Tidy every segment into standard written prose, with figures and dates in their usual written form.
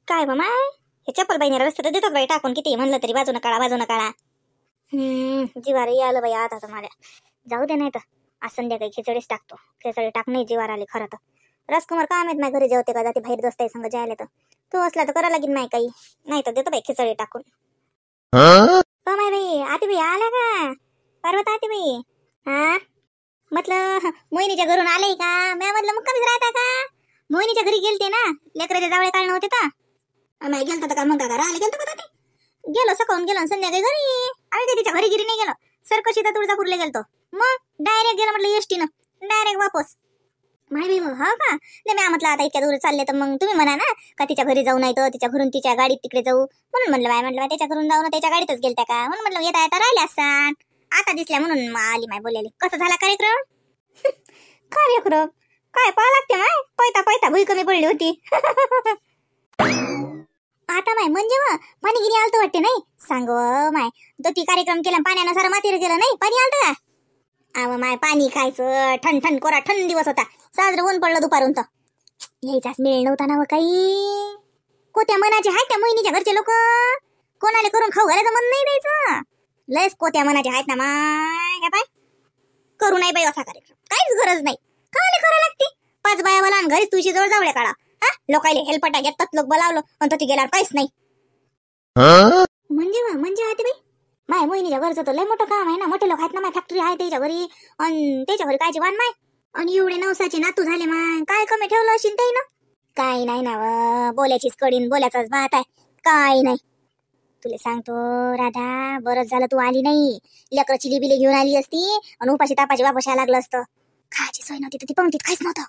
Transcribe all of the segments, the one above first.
काय मामा हे चप्पल बाईने रस्त्यात देतात बाई टाकून, किती म्हणलं तरी बाजून काढा. जीवार आलं बाई आता तुम्हाला. जाऊ दे, नाही तर आज संध्याकाळी खिचडीच टाकतो. खिचडी टाक नाही जीवार आले खरं तर. राजकुमार काय माहित नाही घरी जेवते का जाते बाहेर दोस्ताई संग जायला, तर तो असला तर करा लागेल नाही काही, नाही तर देतो बाई खिचडी टाकून. माय बाई आती बाई आल्या का? पर्वत आती बाई हा म्हटलं मोहिनीच्या घरून आले का? मी म्हटलं मग कमीच राहता का? मोहिनीच्या घरी गेलते ना, लेकराचे जावळे काढणं होते तर नाही गेलता का? मग का राहिले गेलतो का? ते गेलो सकाळून गेलो संध्याकाळी घरी. आम्ही काही तिच्या घरी गिरी नाही गेलो, सरकशी तर तुळजापूरला गेलतो, मग डायरेक्ट गेलो म्हटलं एसटीनं डायरेक्ट वापस. माहिती हो का? नाही मी म्हटलं आता इतक्या दूर चालले तर मग तुम्ही म्हणा ना का तिच्या घरी जाऊ, नाही तर तिच्या घरून तिच्या गाडीत तिकडे जाऊ. म्हणून म्हणलं बाय, म्हटलं त्याच्या घरून जाऊ ना त्याच्या गाडीतच गेलत्या का? म्हणून म्हटलं येता येता राहिले असतात, आता दिसल्या म्हणून आली माय बोलायला. कसं झाला कार्यक्रम? कार्यक्रम काय पाहा लागते माय, पैता भुई कमी पडली होती. आता माय म्हणजे पाणी गिरी आलतं वाटते नाही सांग माय. तो ती कार्यक्रम केला पाण्यानं सारं मातीर गेलं नाही, पाणी आलतं का? अव माय पाणी खायचं ठण कोरा ठण दिवस होता, साजरं ऊन पडलं दुपारून, तर यायचाच मेळ नव्हता ना काही. कोत्या मनाचे आहेत त्या मोहिनीच्या घरचे लोक, कोणाला करून खाऊ घालायचं मन नाही द्यायचं. लयच कोत्या मनाचे आहेत ना माय. काय पाय करू नाही बाई असा कार्यक्रम, काहीच गरज नाही. खायला करा लागते 5 बाया बोला आणि घरीच तुझी जवळ जावड्या काढा. हा लोकायले हेल्पटा घेतात लोक बोलावलं आणि तो ती गेल्यावर काहीच नाही. म्हणजे आते बाई माय मोहिनीच्या घरचं तर लय मोठं काम आहे ना, मोठे लोक आहेत ना माय, फॅक्टरी आहे त्याच्या घरी, आणि त्याच्या घरी कायची वाण माय. आणि एवढे नवसाचे नातू झाले माय, काय कमी ठेवलं असेल ते ना? काही नाही ना बोलायचीच कडीन, बोलायचाच बात आहे, काय नाही. तुला सांगतो राधा, बरंच झालं तू आली नाही. लेकरची लिबिले घेऊन आली असती आणि उपाशी तापाची वापस लागलं असतं. खायची सोय नव्हती तर ती पंक्तीत काहीच नव्हतं.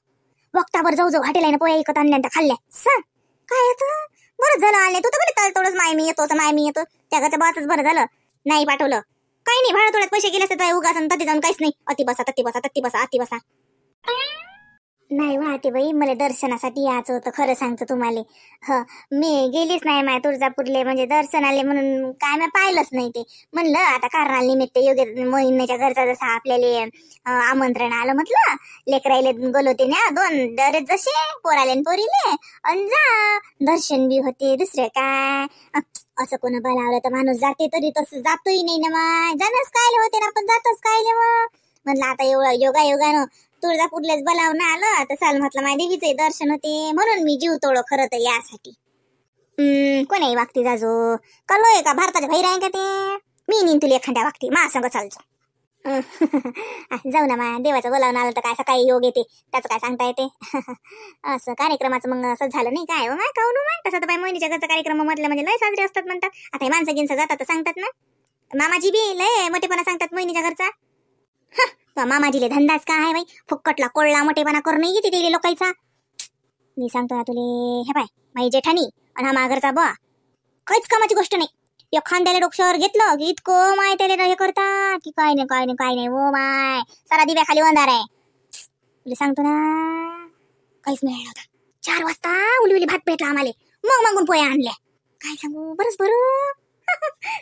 वक्तावर जाऊ हॉटेल पोया इकत आणल्या त्या खाल्ल्या. सांग काय येतं? बरंच झालं आले तू तर बरे तळ तोडच माय मी येतो त्या घरच्या बातच बरं झालं नाही पाठवलं. काही नाही भाडा थोड्यात पैसे गेले असते उगाच तती जाऊन काहीच नाही. अति बसा नाही वाहते बाई, मला दर्शनासाठी यायचं होतं खरं सांगतो तुम्हाला. मी गेलीच नाही माय तुळजापूरले, म्हणजे दर्शनाले म्हणून काय मी पाहिलंच नाही. ते म्हणलं आता कारणाला निमित्त योग्य मोहिनीच्या घरचा जसं आपल्याला आमंत्रण आलं, म्हटलं लेकरायले बोलवते ना 2 दरेच जसे पोराले पोरीले, आणि जा दर्शन बी होते, दुसरे काय. असं कोण बोलावलं तर माणूस जाते, तरी तसं जातोही नाही ना माय. जाणंच कायले होते ना, आपण जातच कायले. म्हटलं आता एवढं योगायोगानं तुळजापूरलाच बोलावून आलं तर चाल म्हटलं माझ्या देवीचे दर्शन होते, म्हणून मी जीव तोडो खरं तर यासाठी. कोणाही वागती जाजो कलोय का भारताच्या बाहेर आहे का ते? मी नेईन तुला एखाद्या वागती मा संग चालतो. जाऊ ना मा, देवाचं बोलावून आलं तर काय सकाळी योग येते, त्याचं काय सांगता येते. असं कार्यक्रमाचं मग असं झालं नाही काय हो माय, काऊन माय. तसं तर बाई मोहिनीच्या घरचा कार्यक्रम म्हटलं म्हणजे लय साजरे असतात म्हणतात. आता हे माणसं गिनसं जातात तर सांगतात ना, मामाजी बी लय मोठेपणा सांगतात मोहिनीच्या घरचा. मामाजीले धंदाच काय आहे बाई, फुक्कटला कोळला मोठेपणा करून नाही घेते ते लोकांचा. मी सांगतो ना तुले, हे बाय माझी जेठानी आणि हा माघरचा बा काहीच कामाची गोष्ट नाही. एखाद्याला डोक्यावर घेतलं की इतकं माय त्याला हे करता की काय नाही ओ माय, सारा दिव्या खाली अंधार आहे. तुला सांगतो ना काहीच मिळालं होता. 4 वाजता उली भात भेटला आम्हाला, मग मागून पोया आणल्या. काय सांगू बरंच बरं.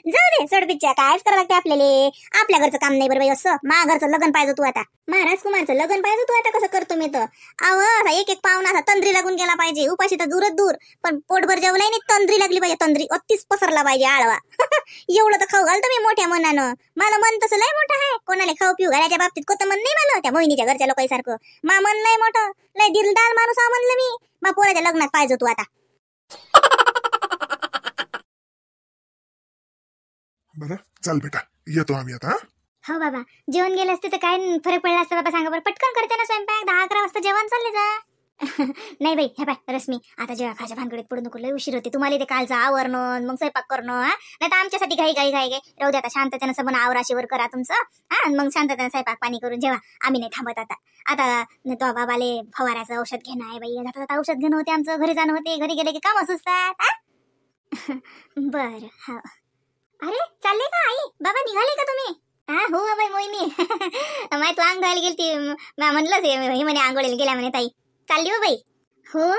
जाऊ दे सोड पिच्च्या, कायच करावं लागते आपल्याला. आपल्या घरचं काम नाही बरं बाई. असं मा घरचं लग्न पाहिजे तू आता, महाराज कुमारचं लग्न पाहिजे तू आता. कसं करतो मी तर एक पाहुणा असा तंद्री लागून गेला पाहिजे, उपाशी तर दूरच दूर, पण पोटभर जेवलाय नाही तंद्री लागली पाहिजे. तंद्री अत्तीच पसरला पाहिजे आळवा. एवढं तर खाऊ घालतो मी मोठ्या मनानं. मला मन तसं लय मोठं आहे, कोणाला खाऊ पिऊ घालायच्या बाबतीत कोणतं मन नाही मला त्या मोहिनीच्या घरच्या लोकांसारखं. मा मन लय मोठं, लय दिलदार माणूस हा म्हणलं मी. मा पोराच्या लग्नात पाहिजे तू आता. बरं चल बेटा, येतो आम्ही आता. हो बाबा, जेवण गेले असते तर काय फरक पडला असता बाबा सांगा बरं. पटकन करते ना स्वयंपाक, 10-11 वाजता जेवण चालले जा. नाही बाई हे बाय रश्मी, आता जेव्हा खायच्या भानगडीत पडू नको, लय उशीर होते तुम्हाला. ते कालचं आवरणं मग स्वयंपाक करणं, नाही तर आमच्यासाठी घाई राहू द्या. आता शांततेनं सबन आवराशीवर करा तुमचं, मग शांततेनं स्वयंपाक पाणी करून जेव्हा. आम्ही नाही थांबत आता तो बाबाले फवाराचं औषध घेणं आहे बाई. आता औषध घेणं होते आमचं, घरी जाणं होते, घरी गेले की काम सुचतात. बरं हा. अरे चालले का आई बाबा, निघाले का तुम्ही? हो बाई मोहिनी. माय तू अंग धुवायला गेलती, म्हणलंच हे म्हणे आंघोळीला गेल्या म्हणे ताई. चालली हो बाई. हो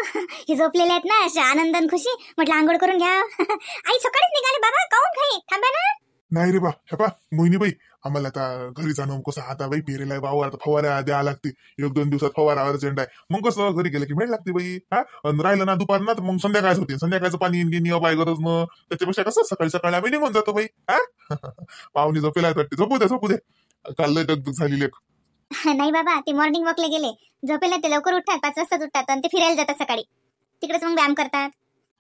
हे झोपलेले आहेत ना अशा आनंदन खुशी, म्हटलं आंघोळ करून घ्या. आई सकाळीच निघाले बाबा, काऊन खाई थांबा ना. नाही रे बा, हे पा मोहिनी बाई आम्हाला आता घरी जाणं कसं आता बाई पेरेला वावर आता फवारा द्यावा लागते. 1-2 दिवसात फवारा अर्जंट आहे. मग कसं घरी गेलं की वेळ लागते बाई. हा आणि राहिलं ना दुपार ना तर मग संध्याकाळच होते. संध्याकाळचं पाणी येईन बाय गरज न त्याच्यापेक्षा कसं सकाळी सकाळी आम्ही निघून जातो बाई. हा पाहुणे झोपेला वाटते. झोपू दे काल लय दगदग झाली लेख. नाही बाबा, ते मॉर्निंग वॉकला गेले. झोपेला ते लवकर उठतात, 5 वाजताच उठतात आणि ते फिरायला जातात सकाळी. तिकडेच मग व्यायाम करतात.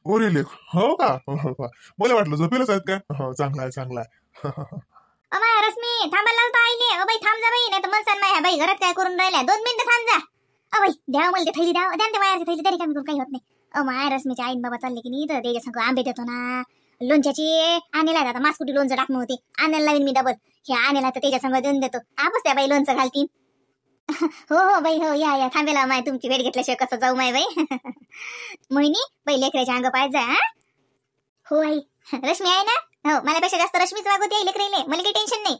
हो रे लेख. हो का मला वाटलं झोपेलाच आहेत का. हो चांगला आहे. अमाय रश्मी थांबायला लावतो आईले. बाई थांब जा बाई, नाही तर मन नाही बाई घरात काय करून राहिल्या. 2 मिनिटं थांब जा. बाई द्या मला ते थैली द्या ते वायरची थैली तरी कमी करून काही होत नाही. माय रश्मीच्या आईन बाबा चालले की नाही तर त्याच्या संग आंबे देतो ना. लोणच्याची आणेला आता मासकुटी लोणचं टाकणं होती. आणायला लावीन मी डबल. हे आणेला तर त्याच्या संग देऊन देतो. आपस त्या बाई लोणचं घालतील. हो बाई हो या थांबेला माय तुमची भेट घेतल्याशिवाय कसं जाऊ माय बाई. मोहिनी बाई लेकराच्या अंग पाय जा. हो आई रश्मी आहे ना. हो माझ्यापेक्षा जास्त रश्मीच वागवते आई लेकराईले. मला काही टेन्शन नाही.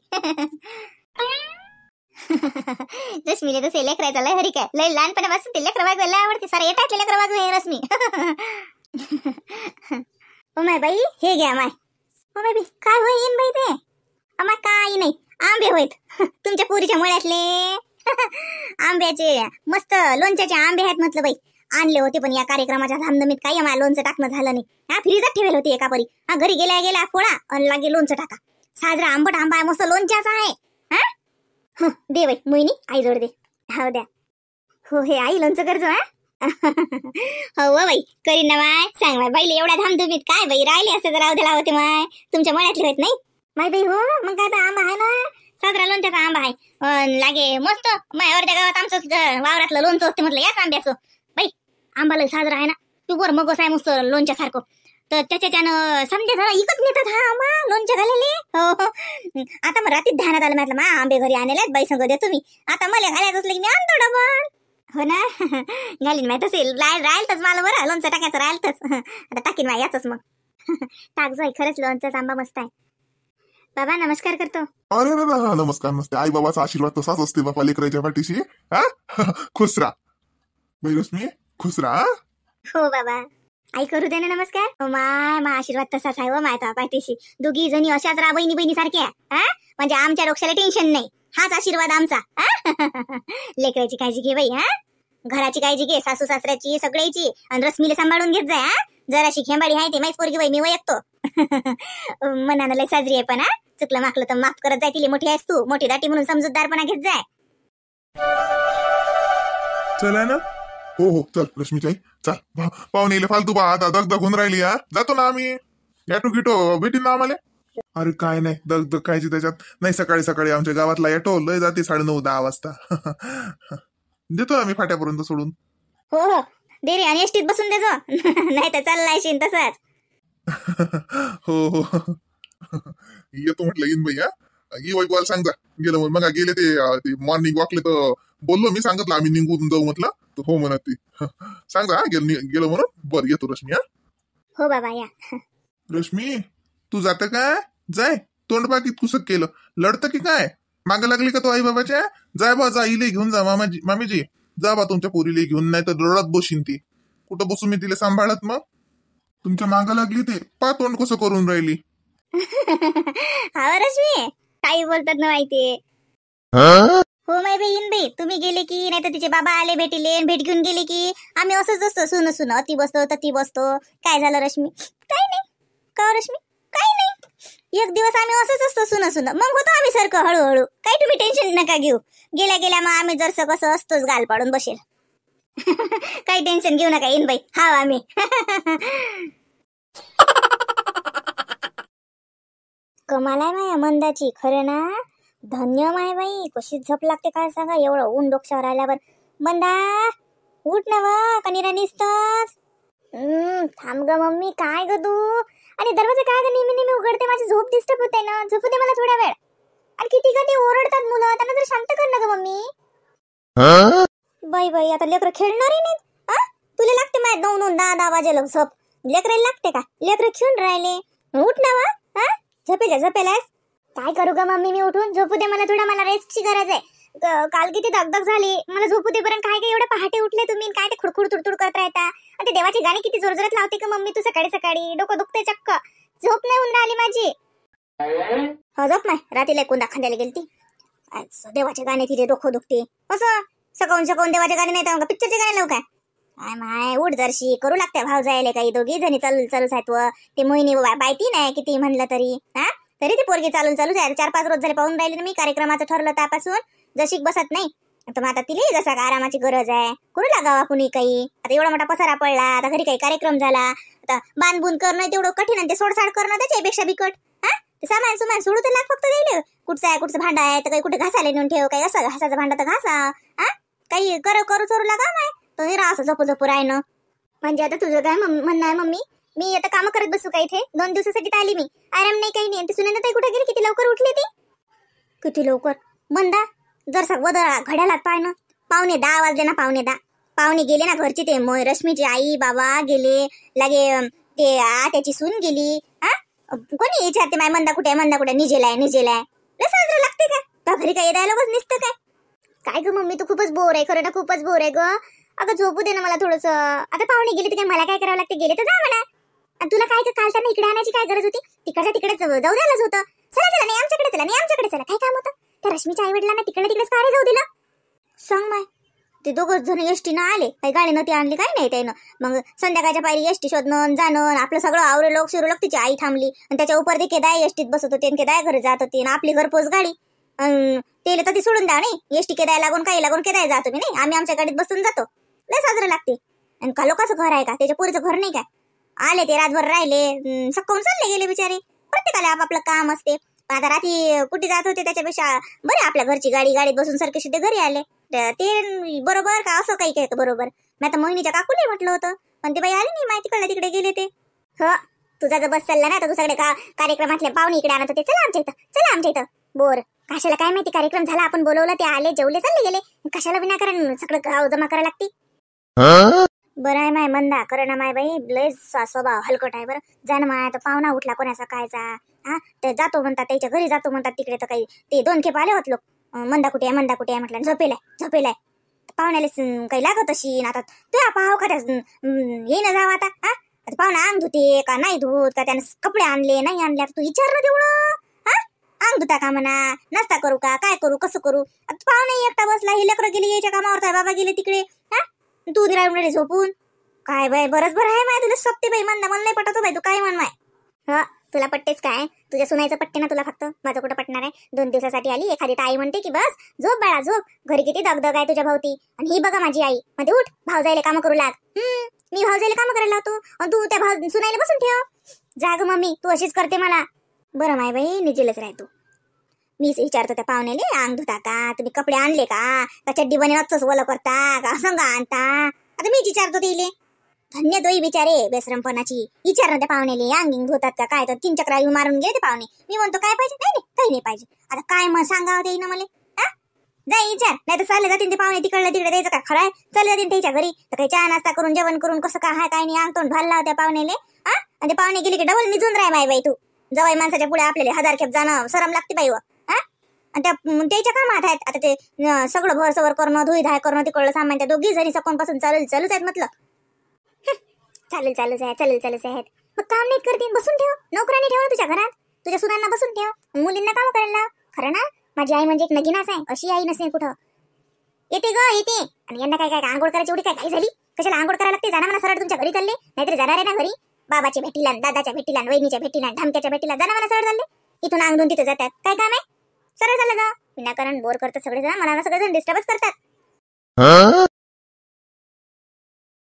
रश्मीले तसे लेकरायचा लय हरी काय लय लहानपणापासून ते लेकर वागवायला आवडते. सारा येतात लेकर वागवे रश्मी. ओ माय बाई हे घ्या माय. ओ माय बाई काय होईन बाई ते. अमा काही नाही आंबे होईत तुमच्या पुरीच्या मुळ्यातले. आंब्याचे मस्त लोणच्याचे आंबे आहेत म्हटलं बाई. आणले होते पण या कार्यक्रमाच्या धामधमीत काही आम्हाला लोणचं टाकणं झालं नाही. हा फ्रीजात ठेवले होते एका परी. हा घरी गेल्या फोडा आणि लागे लोणचं टाका. साजरा आंबट आंबा आहे मस्त लोणच्याचा आहे. हा दे बाई मोहिनी आई जोड दे. हो द्या. हो हे आई लोणचं करजो. हो बाई करीन ना माय. सांग माय बाईले एवढ्या धामधमीत काय बाई राहिले असते तर राहू दे लावते माय. तुमच्या मळ्यातले होत नाही माय बाई. हो मग काय तर आंबा आहे ना. साजरा लोणच्याचा आंबा आहे. लागे मस्त माय अर्ध्या गावात आमचं वावरातलं लोणचं असते म्हटलं याच आंब्याचं. बाई आंबाला साजरा आहे ना. तू वर मगच आहे मस्त लोणच्यासारखं. तर त्याच्यानं समजे जरा इकत नेतात हा आंबा लोणच्या घालेले. हो आता मग रात्रीत ध्यानात आलं म्हटलं मा आंबे घरी आणले बाई संग देतो मी. आता मला घालायचं असलं की मी आणतो डबल. हो ना घालीन माहित असेल. राहिलतच मला बरं लोणचं टाकायचं राहिलतच. आता टाकीन माय याच मग. टाक जाई खरंच लोणचाच आंबा मस्त आहे. बाबा नमस्कार करतो. अरे नमस्कार नसते. आई बाबाचा आशीर्वाद तसाच असते बापा लेकराच्या पाठीशी. हा खुश राहा बाई रश्मी खुश राहा. हो बाबा आई करू दे ना नमस्कार. हो माय आशीर्वाद तसाच आहे. हो माय पाठीशी दोघी जणी अशाच राहा बहिणी सारख्या. म्हणजे आमच्या डोक्याला टेन्शन नाही. हाच आशीर्वाद आमचा. लेकराची काळजी घे बाई. घराची काळजी घे सासू सासऱ्याची सगळ्याची. आणि रश्मीला सांभाळून घेत जाय. जराशी खेंबाडी आहे ते माहीत पोरगी बाई मी वयकतो. मनानं लय साजरी आहे पण चुकलं माकलं तर माफ करत जाय. तिले मोठी आहेस तू मोठी दाटी म्हणून समजूतदारपणा घेत जाय. चला ना. हो चल रश्मीच्या आई चल. पाहुणे फालतू बा आता दगदग होऊन राहिली. जातो ना आम्ही. ॲटो गिटो भेटीन ना आम्हाला. अरे काय नाही दगदग कायची त्याच्यात नाही. सकाळी सकाळी आमच्या गावातला ॲटो लय जाते 9:30-10 वाजता. देतो आम्ही फाट्यापर्यंत सोडून. हो दे रे आणि एसटीत बसून देजो. नाही तर चाललाय शिन तसाच. हो येतो म्हटलं येईन बाई. ये बाई सांग जा गेलं मग गेले ते मॉर्निंग वॉकले तर बोललो मी. सांगितलं आम्ही निघून जाऊ म्हटलं तर हो म्हणत ती. सांग जा गेलो म्हणून. बरं येतो रश्मी. हो बाबा या. रश्मी तू जात काय जाय. तोंड बाकी कुसक केलं लढतं की काय. मागं लागली का तो आई बाबाच्या. जाय बा जा इले घेऊन जा मामीजी. जा बा तुमच्या पोरीले घेऊन. नाही तर रडत बसीन ती. कुठं बसू मी तिला सांभाळत. मग तुमच्या मागं लागली ते पा तोंड कसं करून राहिली. हा रश्मी काही बोलतात ना माहितीये. हो माय बहीण बाई तुम्ही गेले की नाही तर तिचे बाबा आले भेटीले भेट घेऊन गेले की आम्ही असंच असतो. सुन अति बसतो तती बसतो. काय झालं रश्मी. काही नाही का रश्मी काही नाही. एक दिवस आम्ही असंच असतो सुन मग होतो आम्ही सारखं हळूहळू. काही तुम्ही टेन्शन नका घेऊ. गेल्या मग आम्ही जरसं कसं असतोच गाल पाडून बसेल. काही टेन्शन घेऊ नका येईन बाई. हा आम्ही कमाल आहे माया मंदाची. खरं ना धन्य माय बाई. कशी झप लागते काय सांगा. एवढं ऊन डोक्यावर आल्यावर. मंदा उठ ना व कनिरा निसतच. थांब ग मम्मी काय ग तू. आणि दरवाजा काय ग नेहमी उघडते. माझी झोप डिस्टर्ब होते ना. झोपू दे मला थोडा वेळ. आणि किती ग ते ओरडतात मुलं. त्यांना जर शांत कर ना ग मम्मी. बाई आता लेकर खेळणारही नाहीत. तुला लागते माय 9-10 वाजेला झोप. लेकराला लागते का. लेकर खेळून राहिले. उठ ना वा. झोपेलास काय करू ग मम्मी मी उठून. झोपू दे मला थोडं. मला रेस्टची गरज आहे. काल किती दगदग झाली. मला झोपू दे पर्यंत. काय एवढं पहाटे उठले तुम्ही. काय ते खुडखुड तुडतुड करत राहता. आणि ते देवाची गाणी किती जोरजोरात लावते का मम्मी तू सकाळी डोकं दुखते चक्क. झोप नाही होऊन राहिली माझी. हो झोप माय. रात्रीला कोणता खांद्याला गेलती. देवाचे गाणे तिथे डोकं दुखते. असं सकाळून सकाळून देवाचे गाणे नाही तर पिक्चरचे गाणे लावू काय? काय माय उठ जरशी करू लागते भाव जायला काही दोघी जणी चालूच आहेत व ते मोहिनी बायती नाही किती म्हणलं तरी. हा तरी ती पोरगी चालून आहे. 4-5 रोज झाले पाहून राहिले मी. कार्यक्रमाचं ठरलं त्यापासून जशी बसत नाही. तर मग आता तिला जसा आरामाची गरज आहे. करू लागावा कुणी काही. आता एवढा मोठा पसारा पडला. आता घरी काही कार्यक्रम झाला. आता बांधबून करणं तेवढं कठीण आणि ते सोडसाड करणं त्याच्यापेक्षा बिकट. हा सामान सुमान सोडू तर लाग फक्त दिले. कुठचं भांडा आहे तर काही कुठे घासायला नेऊन ठेव. काही असं घासाचं भांडा तर घासा. हा काही करू चोरू लागा माय. तो निरा असं झोपू राहणं. म्हणजे आता तुझं काय म्हणणं आहे मम्मी? मी आता काम करत बसू का इथे? 2 दिवसासाठी तर आली मी. आराम नाही काही नाही. सुनंदा ताई कुठे गेली? किती लवकर उठली ती? किती लवकर मंदा जर सगळं घड्यालात पाय ना. 9:15 वाजले ना. 9:15 पाहुणे गेले ना घरची. ते रश्मीची आई बाबा गेले. लागे ते त्याची सून गेली. हा कोणी विचारते माय मंदा कुठे? मंदा कुठे? निजेलाय लय साजरं लागते का? तर घरी काही द्यायला बस निसतं काय? काय ग मम्मी तू खूपच बोर आहे. खरं ना खूपच बोर आहे ग. अगं झोपू दे ना मला थोडस. आता पाहुणे गेले तर काय मला काय करावं लागते? गेले तर जा म्हणा. आणि तुला काय काल त्यांना इकडे आणायची काय गरज होती? तिकडे जाऊ द्यायलाच होतं. चला नाही आमच्याकडे चला. काय काम होतं? त्या रश्मीच्या आई वडिलांना तिकडेच काढे जाऊ दिलं. सांग माय. ते दोघं जण एसटीनं आले. काही गाडी नव्हती आणली काही नाही त्यानं. मग संध्याकाळच्या पायरी एसटी शोधणं जाणं आपलं सगळं आवरलं शिरू तिची आई थांबली. आणि त्याच्या उपर ते केदाय एसटीत बसत होते. केदाय घरी जात होती. आणि आपली घरपोच गाडी. तेले तर ती सोडून द्या नाही. एसटी केदाय लागून काही लागून केदाय जातो मी नाही. आम्ही आमच्या गाडीत बसून जातो. लय साजरं लागते. आणि का लोकांचं घर आहे का? त्याच्या पुरीचं घर नाही काय? आले ते रातभर राहिले. सकाळून चालले गेले बिचारे. प्रत्येकाला आपापलं काम असते. पण आता रात्री कुठे जात होते त्याच्यापेक्षा बरे आपल्या घरची गाडीत बसून सारखे सिद्धे घरी आले. ते बरोबर का असं काही काय बरोबर? मी आता मोहिनीच्या काकूला म्हटलं होतं. पण ते बाई आले नाही. माहिती तिकडे गेले ते. हो तुझा जर बस चालला ना तर तू सगळे कार्यक्रमातले पाहुणे इकडे आणत होते. चला आमच्या इथं बोर. कशाला काय माहिती कार्यक्रम झाला. आपण बोलवलं ते आले जेवले चालले गेले. कशाला विनाकारण सगळं गाव जमा करायला लागते. बरं आहे माय मंदा. कर ना माय बाई. लय स्वभाव हलकट आहे. बरं जा ना माय. आता पाहुणा उठला कोणाचा कायचा. हा ते जातो म्हणतात त्याच्या घरी जातो म्हणतात. तिकडे तर काही ते 2 खेप आले होत लोक. मंदा कुठे आहे म्हटलं. झोपेलाय पाहुण्याला काही लागत अशी. आता तू पाहाव का ये ना जावं आता. हा पाहुणा अंग धुते का नाही धुत का? त्याने कपडे आणले नाही आणले तू विचार ना तेवढं. हा अंग धुता का म्हणा. नाश्ता करू का? काय करू कसं करू? पाहुणे एकटा बसला. ही लेकरं गेली यायच्या कामावर. बाबा गेले तिकडे. हा तू राहून झोपून काय बाय? बरंच बरं आहे माय. तुला सोपते बाई मंदा. मला नाही पटतो बाई. तू काय म्हण माय. हा तुला पट्टेच काय? तुझ्या सुनायचं पट्टे ना तुला फक्त. माझं कुठं पटणार आहे? 2 दिवसासाठी आली. एखादी आई म्हणते की बस झोप बाळा झोप. घरी किती दगदग आहे तुझ्या भावती. आणि ही बघा माझी आई म्हणते उठ भाव जायला काम करू लाग. मी भाव जायला काम करायला लावतो आणि तू त्या भाव सुनायला बसून ठेव. जाग मम्मी तू अशीच करते मला. बरं माय बाई निजेलच राहतो. मीच विचारतो त्या पाहुण्याले अंग धुता का? तुम्ही कपडे आणले का? चड्डी बनवतच ओलं करता का? संगा आणता? आता मीच विचारतो तिले. धन्य दोई बिचारे बेसरमपणाची. विचार ना त्या पाहुण्याले अंगिंग धुतात का काय? तर 3 चक्रा मारून गेले ते पाहुणे. मी म्हणतो काय पाहिजे? काही नाही पाहिजे. आता काय मग सांगावं ते ना मला. जाय विचार. नाही तर चालले जातील ते पाहुणे तिकडे द्यायचं का? खरं आहे चालले जातील त्याच्या घरी. तर काही चहा नाश्ता करून जेवण करून कसं काय हाय काय नाही अंग तोंड भाल लाव त्या पाहुण्याले. आणि ते पाहुणे गेले की डबल निजून राह माय बाई तू. जवाई माणसाच्या पुढे आपल्याला 1000 खेप जाणं शरम लागते बाई व. आणि त्याच्या कामात आहेत. आता ते सगळं भरसवर करणं धुई धाय करणं तिकडलं सामान त्या दोघी जणी सकाळपासून चालूच आहेत म्हटलं. चालूच आहेत. मग काम नाही करते बसून ठेव. नोकरांनी ठेव तुझ्या घरात. तुझ्या सुनांना बसून ठेव. मुलींना काम करायला. खरं ना माझी आई म्हणजे एक नगीनाच आहे. अशी आई नसेल कुठं. येते आणि यांना काय आंघोळ करायची एवढी काय झाली? कशाला आंघोळ करायला लागते? जाणं म्हणा सरळ तुमच्या घरी चालले. नाहीतरी जाणार आहे ना घरी. बाबाच्या भेटीला दादाच्या भेटीला वहिनीच्या भेटीला धमक्याच्या भेटीला जाणं म्हणा सरळ चालले. इथून अंगधून तिथे जातात. काय काम आहे? सरळ चाललं जा. विनाकारण बोर करतात सगळेजण. मला सगळेजण डिस्टर्बच करतात.